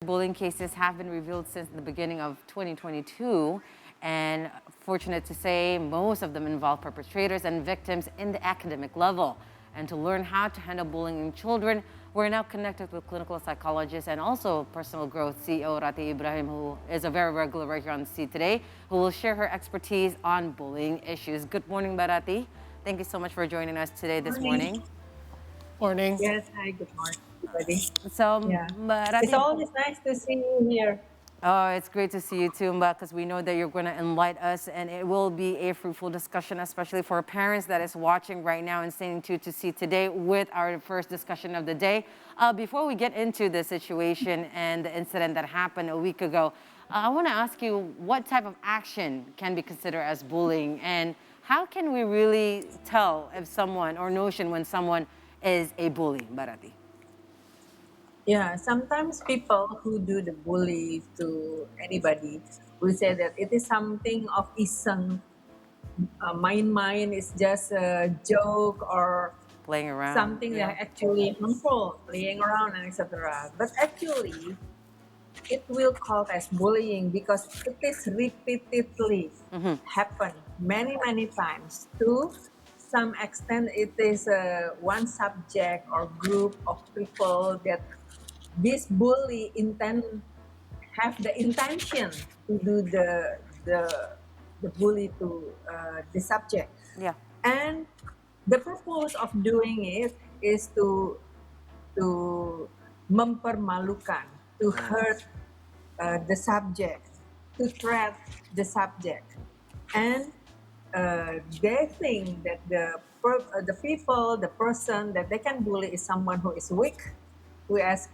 bullying cases have been revealed since the beginning of 2022. And fortunate to say, most of them involve perpetrators and victims in the academic level. And to learn how to handle bullying in children, we're now connected with clinical psychologist and also personal growth CEO Ratih Ibrahim, who is a very regular right here on the seat today, who will share her expertise on bullying issues. Good morning, Ratih. Thank you so much for joining us today this morning. Morning. Yes, hi, good morning, everybody. So, Yeah. It's Ratih, always nice to see you here. oh, it's great to see you too, because we know that you're going to enlighten us, and it will be a fruitful discussion, especially for parents that is watching right now and staying tuned to see today with our first discussion of the day. Before we get into the situation and the incident that happened a week ago, I want to ask you what type of action can be considered as bullying, and how can we really tell if someone or notion when someone is a bully, Barati? Yeah, sometimes people who do the bully to anybody will say that it is something of iseng, main-main, is just a joke or Playing around. something that actually harmful, playing around and etc. But actually, it will called as bullying because it is repeatedly happen many times. To some extent, it is one subject or group of people that this bully have the intention to do the bully to the subject. Yeah. And the purpose of doing it is to mempermalukan, to hurt the subject, to threat the subject. And they think that the people, the person that they can bully is someone who is weak, who is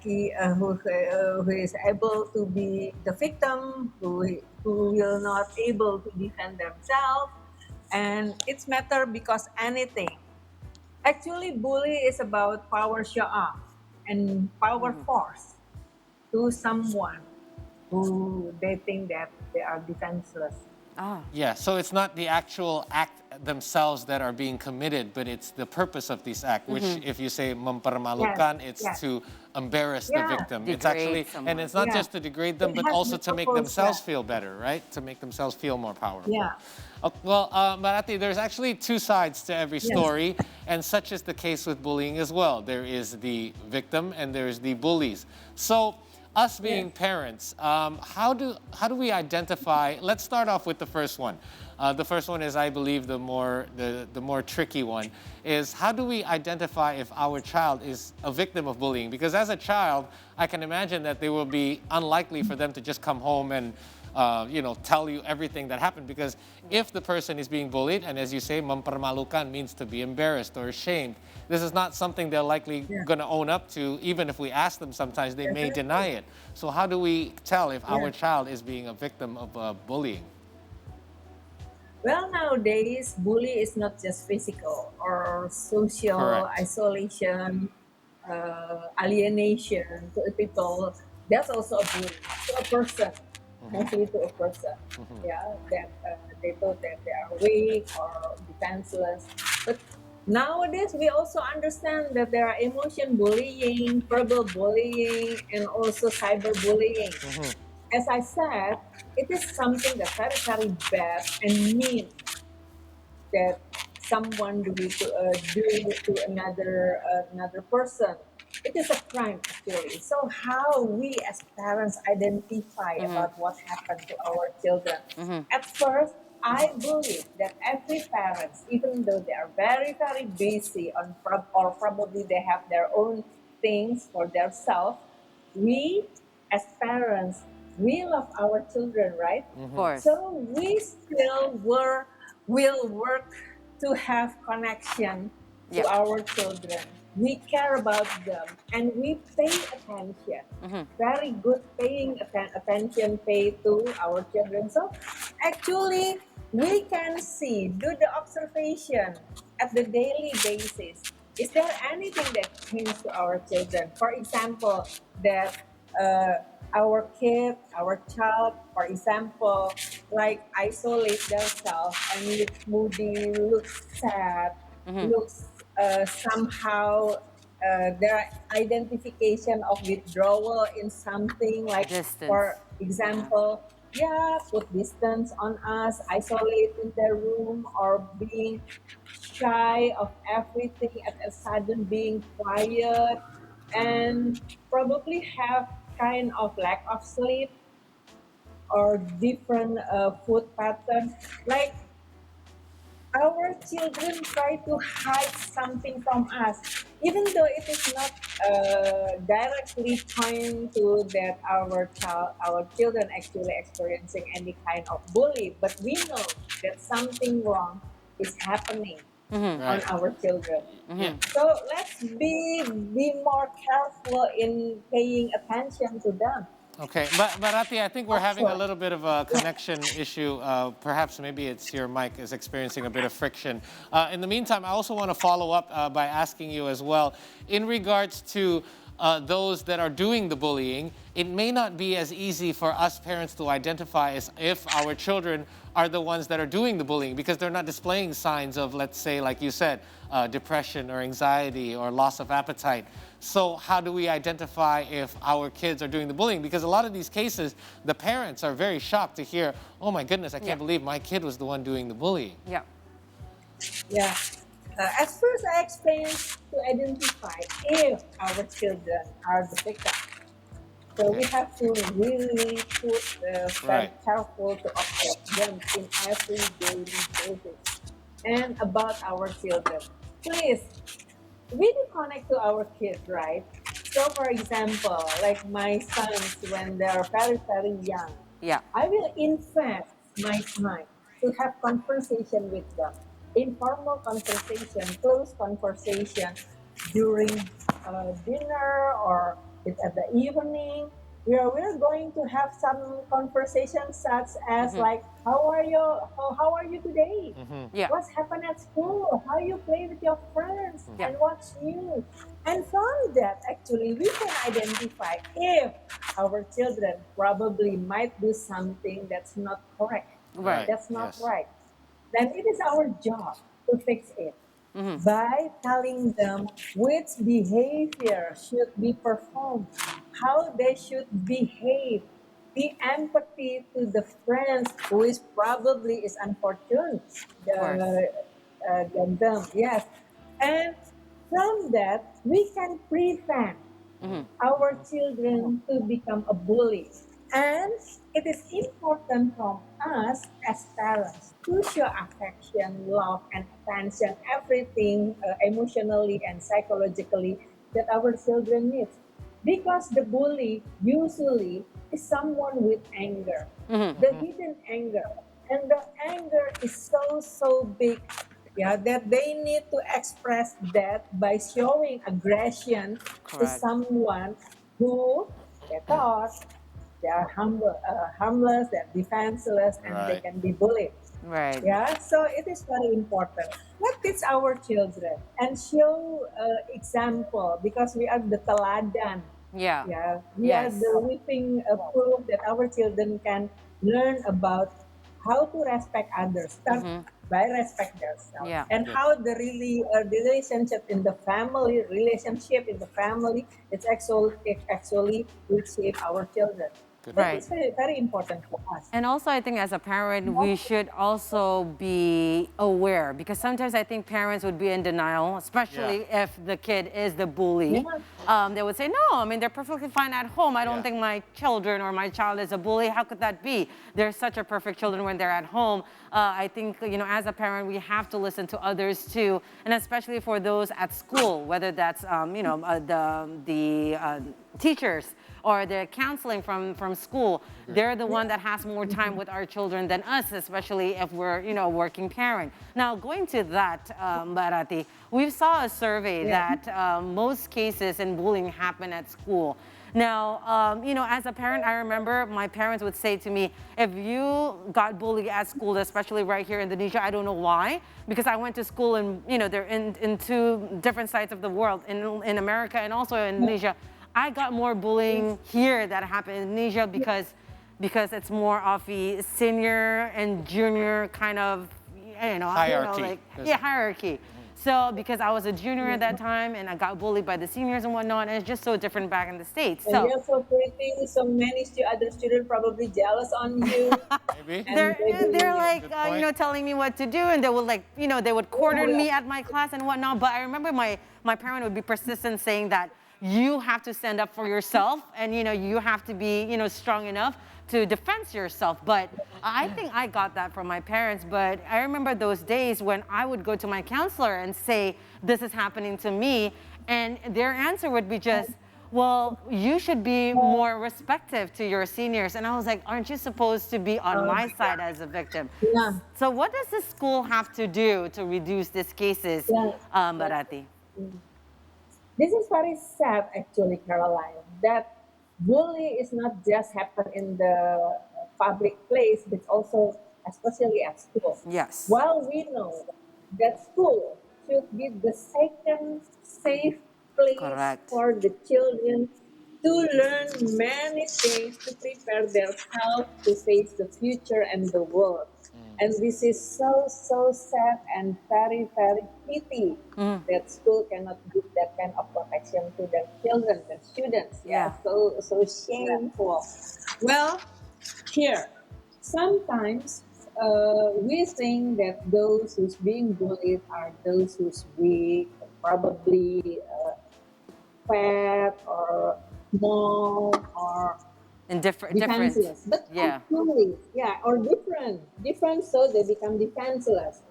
able to be the victim, who will not able to defend themselves. And it's matter because anything. Actually, bully is about power show off and power force to someone who they think that they are defenseless. Yeah, so it's not the actual act themselves that are being committed, but it's the purpose of this act, which if you say mempermalukan, it's to embarrass the victim. It's actually, someone. and it's not just to degrade them, It but has also the to make purpose, themselves feel better, right? To make themselves feel more powerful. Yeah. Well, Marathi, there's actually two sides to every story, and such is the case with bullying as well. There is the victim and there's the bullies. So, us being parents, how do we identify? Let's start off with the first one. The first one is, I believe, the more tricky one. Is how do we identify if our child is a victim of bullying? Because as a child, I can imagine that they will be unlikely for them to just come home and tell you everything that happened, because if the person is being bullied, and as you say, mempermalukan means to be embarrassed or ashamed, this is not something they're likely going to own up to. Even if we ask them, sometimes they may deny it. So how do we tell if our child is being a victim of bullying? Well, nowadays, bully is not just physical or social Correct. isolation, alienation to a people. That's also a bully to a person, mostly to a person. Yeah, that they thought that they are weak or defenseless. But nowadays, we also understand that there are emotion bullying, verbal bullying, and also cyber bullying. As I said, it is something that's very bad and mean that someone do to another person. It is a crime actually. So how we as parents identify about what happened to our children? At first, I believe that every parent, even though they are very busy or probably they have their own things for themselves, we as parents, we love our children, right? Of course. So we still will work to have connection to our children. We care about them and we pay attention. Very good paying attention paid to our children. So actually we can see, do the observation at the daily basis. Is there anything that happens to our children? For example, that our kid, our child, for example, like isolate themselves and look moody, look sad, looks somehow there are identification of withdrawal in something like, Distance. for example, yeah, put distance on us, isolate in their room, or being shy of everything at a sudden being quiet, and probably have kind of lack of sleep or different food pattern. Like our children try to hide something from us, even though it is not directly pointing to that our children actually experiencing any kind of bully, but we know that something wrong is happening on Right. our children. Yeah. So let's be more careful in paying attention to them. Okay, but Rati, I think we're having a Actually, little bit of a yeah, connection issue. Perhaps maybe it's your mic is experiencing a bit of friction. In the meantime, I also want to follow up by asking you as well, in regards to those that are doing the bullying, it may not be as easy for us parents to identify as if our children are the ones that are doing the bullying because they're not displaying signs of, let's say, like you said, depression or anxiety or loss of appetite. So how do we identify if our kids are doing the bullying? Because a lot of these cases, the parents are very shocked to hear, oh my goodness, I can't believe my kid was the one doing the bullying. Yeah. yeah. At first, I explained to identify if our children are the victim. So we Okay. have to really put very Right. careful to observe them in every daily basis. And about our children, please, we do connect to our kids, right? So, for example, like my sons, when they're very, very young, Yeah. I will invest my time to have conversation with them, informal conversation, close conversation during dinner or it's at the evening. We're going to have some conversations such as like, how are you today? Yeah. What's happened at school? How you play with your friends? Yeah. And what's new? And from that, actually, we can identify if our children probably might do something that's not correct, Right. that's not Yes. right. Then it is our job to fix it by telling them which behavior should be performed, how they should behave, be empathy to the friends who is probably is unfortunate Of course. than them. Yes, and from that we can prevent our children to become a bully. And it is important from us as parents to show affection, love, and attention, everything emotionally and psychologically that our children need. Because the bully usually is someone with anger, the hidden anger. And the anger is so, so big, yeah, that they need to express that by showing aggression to Correct. someone who they thought they are harmless, they're defenseless, and they Right. can be bullied. Right. Yeah, so it is very important. Let teach our children and show example because we are the teladan. Yeah. Yeah, we are Yes. the living proof that our children can learn about how to respect others. Start by respect themselves, Yeah. and how the really relationship in the family, it's actually will shape our children. Good That Right. point. is very, very important for us. And also, I think as a parent, we should also be aware because sometimes I think parents would be in denial, especially if the kid is the bully. Yeah. They would say, no, I mean, they're perfectly fine at home. I don't Yeah. think my children or my child is a bully. How could that be? They're such a perfect children when they're at home. I think, as a parent, we have to listen to others too, and especially for those at school, whether that's, the teachers or the counseling from school. They're the one that has more time with our children than us, especially if we're, working parent. Now, going to that, Bharati, we saw a survey Yeah. that most cases in bullying happen at school. Now, as a parent, I remember my parents would say to me, if you got bullied at school, especially right here in Indonesia, I don't know why, because I went to school and, they're in two different sides of the world, in America and also in Indonesia. I got more bullying here that happened in Indonesia because it's more of a senior and junior kind of, Hierarchy. hierarchy. So because I was a junior at that time and I got bullied by the seniors and whatnot, and it's just so different back in the States. And So you're so pretty, so many other students probably jealous on you, Maybe. and they they're bully you. like, Good point. telling me what to do, and they would like, they would cordon me at my class and whatnot. But I remember my parent would be persistent saying that you have to stand up for yourself, and you have to be, strong enough to defend yourself. But I think I got that from my parents. But I remember those days when I would go to my counselor and say, this is happening to me, and their answer would be just, well, you should be more respectful to your seniors. And I was like, aren't you supposed to be on my side as a victim? Yeah, So what does the school have to do to reduce these cases, yeah. Barati? This is very sad, actually, Caroline. That bully is not just happen in the public place, but also, especially at school. Yes. While we know that school should be the second safe place Correct. for the children to learn many things to prepare themselves to face the future and the world. And this is so, so sad and very, very pity that school cannot give that kind of protection to their children, their students. Yeah, Yeah. so, so shameful. Well, here, sometimes we think that those who's being bullied are those who's weak, probably fat or small or And different. defenseless. But Yeah. actually, yeah, or different, so they become defenseless.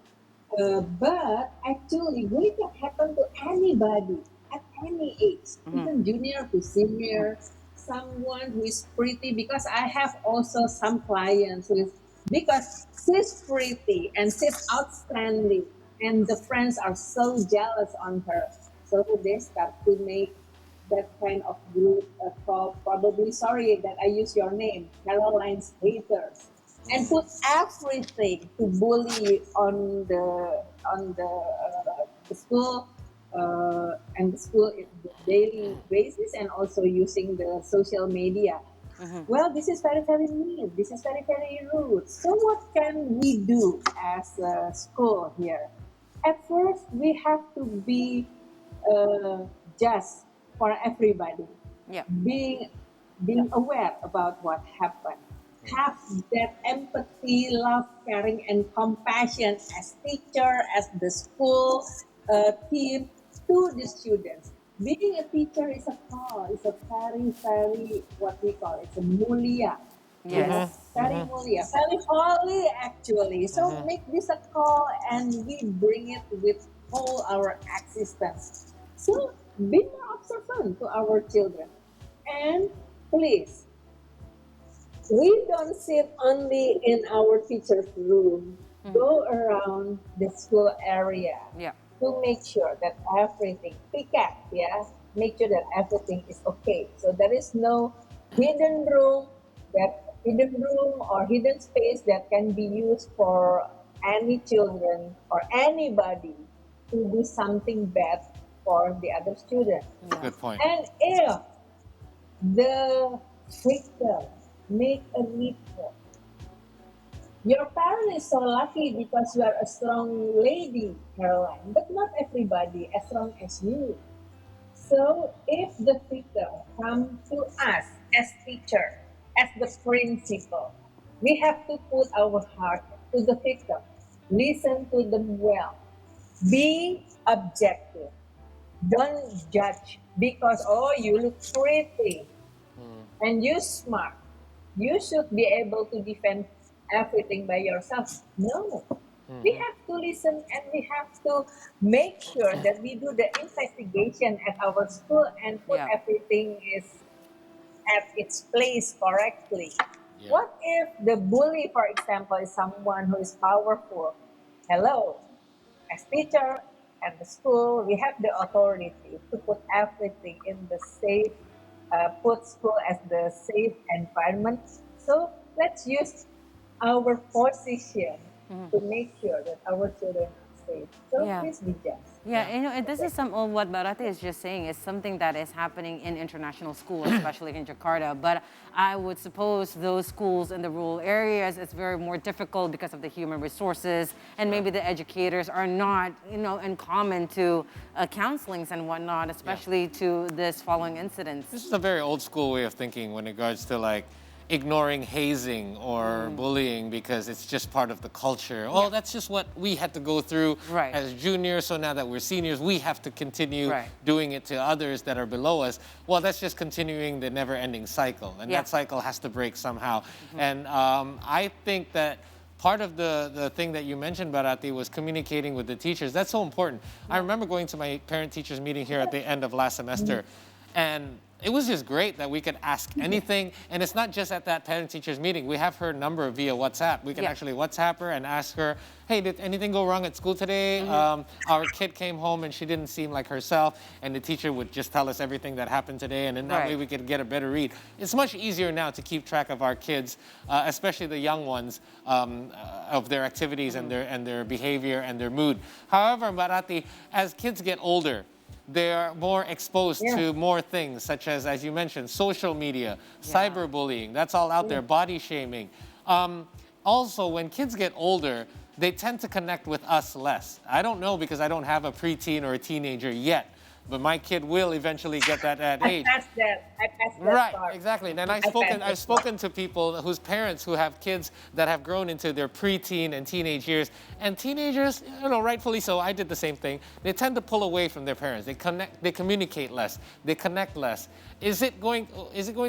But actually, bullying can happen to anybody at any age, even junior to senior. Someone who is pretty, because I have also some clients who is, because she's pretty and she's outstanding, and the friends are so jealous on her, so they start to make that kind of group called, probably, sorry that I use your name, Caroline's haters, and put everything to bully on the school and the school in the daily basis, and also using the social media. Well, this is very, very mean. This is very, very rude. So, what can we do as a school here? At first, we have to be just for everybody, Yeah. being being aware about what happened. Have that empathy, love, caring, and compassion as teacher, as the school team to the students. Being a teacher is a call. It's a very, very, what we call, it's a mulia. Yes. Yes, very mulia, very holy actually. So make this a call, and we bring it with all our existence. So be more observant to our children. And please, we don't sit only in our teacher's room. Go around the school area Yeah. to make sure that everything, pick up, yeah, make sure that everything is okay. So there is no hidden room, that hidden room or hidden space that can be used for any children or anybody to do something bad for the other student. Good point. And if the victim make a report, your parent is so lucky because you are a strong lady, Caroline, but not everybody as strong as you. So if the victim come to us as teacher, as the principal, we have to put our heart to the victim. Listen to them well. Be objective. Don't judge because, oh, you look pretty and you smart. You should be able to defend everything by yourself. No. We have to listen, and we have to make sure that we do the investigation at our school and put Yeah. everything is at its place correctly. Yeah. What if the bully, for example, is someone who is powerful? Hello, as teacher at the school, we have the authority to put everything in the safe, put school as the safe environment. So let's use our position to make sure that our children are safe. So Yeah. please be just. Yeah, you know, and this is some of what Barate is just saying is something that is happening in international schools, especially in Jakarta. But I would suppose those schools in the rural areas, it's very more difficult because of the human resources, and maybe the educators are not, you know, in common to counselings and whatnot, especially to this following incidents. This is a very old school way of thinking when it regards to like ignoring hazing or bullying because it's just part of the culture. Oh, that's just what we had to go through Right. as juniors. So now that we're seniors, we have to continue Right. doing it to others that are below us. Well, that's just continuing the never-ending cycle, and Yeah. that cycle has to break somehow. And I think that part of the thing that you mentioned, Barati, was communicating with the teachers. That's so important. I remember going to my parent-teachers meeting here at the end of last semester, and it was just great that we could ask anything. And it's not just at that parent-teachers meeting. We have her number via WhatsApp. We can Yeah. actually WhatsApp her and ask her, hey, did anything go wrong at school today? Our kid came home and she didn't seem like herself. And the teacher would just tell us everything that happened today. And then that Right. way we could get a better read. It's much easier now to keep track of our kids, especially the young ones, of their activities and their behavior and their mood. However, Barati, as kids get older, they're more exposed Yeah. to more things, such as you mentioned, social media, cyberbullying. That's all out there, body shaming. Also, when kids get older, they tend to connect with us less. I don't know because I don't have a preteen or a teenager yet, but my kid will eventually get that at I age. passed that. I passed that Right, part. exactly. And I passed I've spoken to people whose parents who have kids that have grown into their preteen and teenage years. And teenagers, you know, rightfully so, I did the same thing. They tend to pull away from their parents. They communicate less, they connect less. Is it going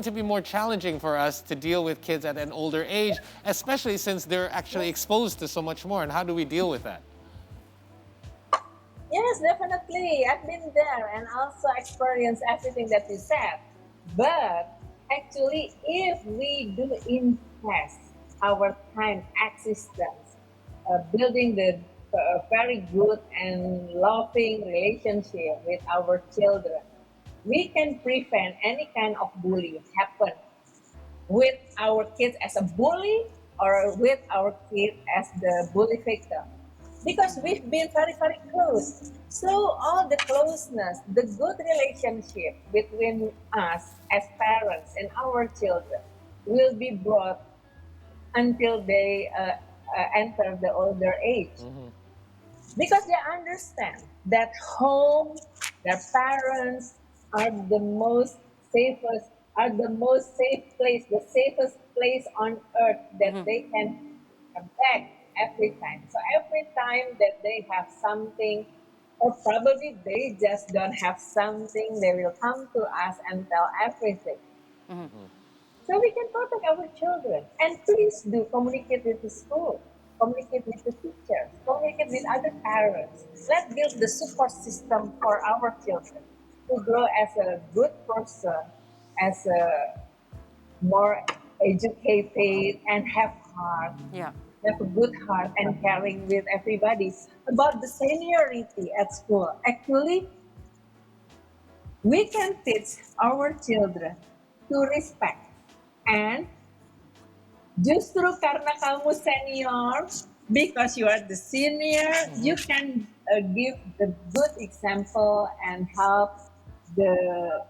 to be more challenging for us to deal with kids at an older age, especially since they're actually exposed to so much more? And how do we deal with that? Yes, definitely. I've been there and also experienced everything that you said. But actually, if we do invest our time, existence, building the very good and loving relationship with our children, we can prevent any kind of bullying happen with our kids as a bully or with our kid as the bully victim because we've been very very close, so all the closeness, the good relationship between us as parents and our children will be brought until they enter the older age because they understand that home, their parents are the most safest, are the most safe place, the safest place on earth that they can come back every time. So every time that they have something, or probably they just don't have something, they will come to us and tell everything. So we can protect our children. And please do communicate with the school, communicate with the teachers, communicate with other parents. Let's build the support system for our children to grow as a good person, as a more educated and Yeah. have a good heart and caring with everybody. About the seniority at school, actually, we can teach our children to respect and justru karena kamu senior, because you are the senior, you can give the good example and help the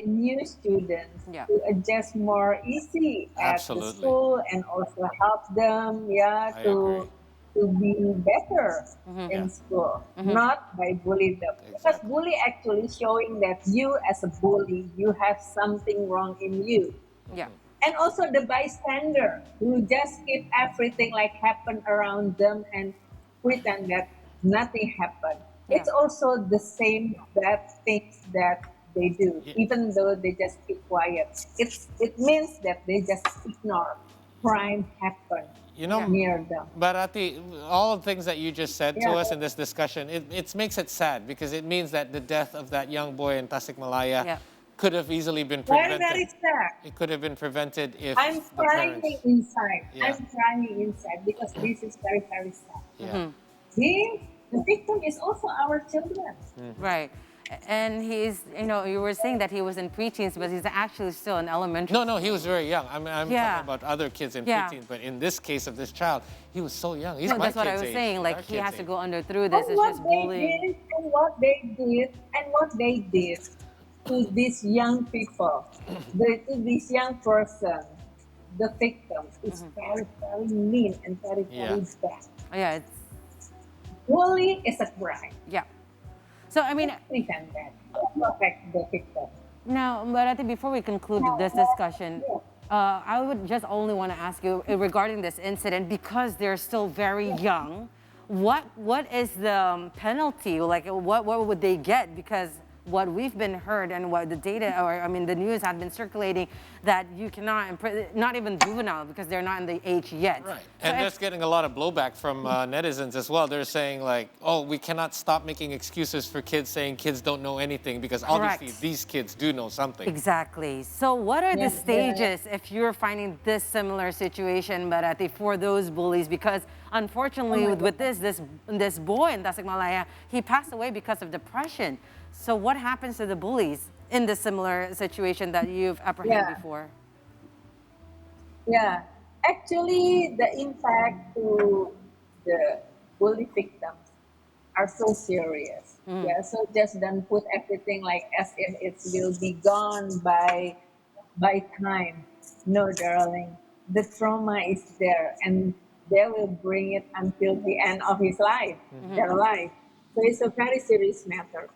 new students Yeah. to adjust more easy at the Absolutely. school and also help them, yeah, I to agree. be better in Yeah. school, not by bullying them. Because Exactly. bully actually showing that you as a bully, you have something wrong in you, Yeah. and also the bystander who just keep everything like happen around them and pretend that nothing happened. Yeah. It's also the same bad things that they do, Yeah. even though they just keep quiet. It means that they just ignore crime happen You know, near them. Barati, all the things that you just said to Yeah. us in this discussion, it makes it sad because it means that the death of that young boy in Tasikmalaya Yeah. could have easily been Very, prevented. very sad. It could have been prevented if I'm the crying parents. inside. Yeah. I'm crying inside because this is very, very sad. Yeah. The victim is also our children. Right. And he's, you were saying that he was in preteens, but he's actually still in elementary. No, he was very young. I'm Yeah. talking about other kids in Yeah. preteens, but in this case of this child, he was so young. He's No, my that's what I kid's was age. saying. He's Like our he kid's has to age. go under through this. And It's what just they bullying. did, and what they did, and what they did to these young people, to this young person, the victim, is very, very mean and very, very bad. Yeah, it's Bullying is a crime. yeah. So I mean, Prevent that. Protect the victim. now, but I think before we conclude this discussion, I would just only want to ask you regarding this incident because they're still very young. What is the penalty? Like, what would they get? Because what we've been heard and what the data, or I mean, the news had been circulating that you cannot, not even juvenile because they're not in the age yet. Right. So And that's getting a lot of blowback from netizens as well. They're saying like, oh, we cannot stop making excuses for kids saying kids don't know anything because obviously Correct. these kids do know something. Exactly. So what are the Yes, stages if you're finding this similar situation, Barati, for those bullies? Because unfortunately with this boy in Tasikmalaya, he passed away because of depression. So what happens to the bullies in this similar situation that you've apprehended Yeah. before? Yeah, actually, the impact to the bully victims are so serious. Yeah, so just don't put everything like as if it will be gone by time. No, darling, the trauma is there, and they will bring it until the end of his life, their life. So it's a very serious matter.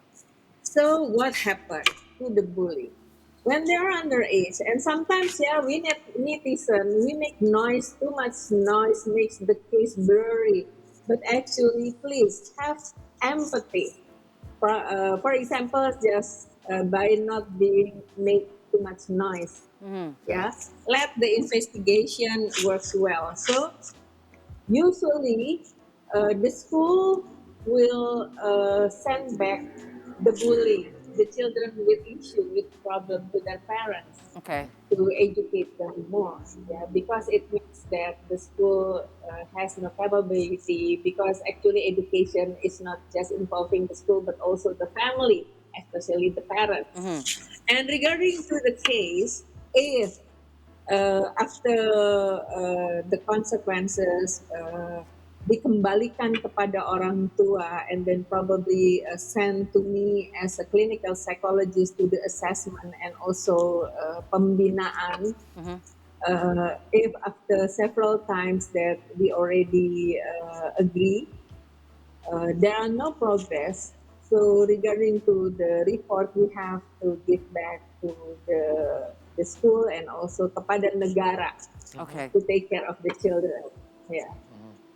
So what happened to the bully? When they're underage, and sometimes, yeah, netizen, we make noise, too much noise makes the case blurry. But actually, please have empathy. For example, just by not being make too much noise. Yeah, let the investigation works well. So usually, the school will send back the bully, the children with issue, with problem to their parents Okay. to educate them more. Yeah, because it means that the school has no capability. Because actually, education is not just involving the school, but also the family, especially the parents. And regarding to the case, if after the consequences dikembalikan kepada orang tua and then probably sent to me as a clinical psychologist to the assessment and also pembinaan. If after several times that we already agree, there are no progress. So regarding to the report, we have to give back to the school and also kepada negara Okay. to take care of the children. Yeah.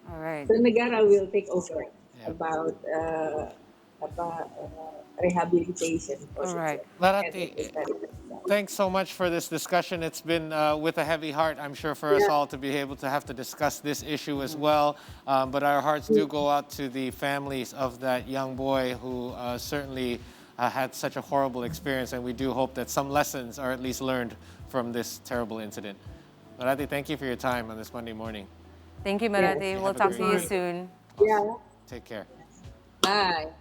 All right. So negara will take over Yeah. about rehabilitation for All the right. children. Larati, And it is very sad. thanks so much for this discussion. It's been with a heavy heart, I'm sure, for us Yeah. all to be able to have to discuss this issue as well. But our hearts do go out to the families of that young boy who certainly had such a horrible experience, and we do hope that some lessons are at least learned from this terrible incident. Larati, thank you for your time on this Monday morning. Thank you, Barati. Yeah, We'll have a talk to great you day. soon. Yeah. Take care. Bye.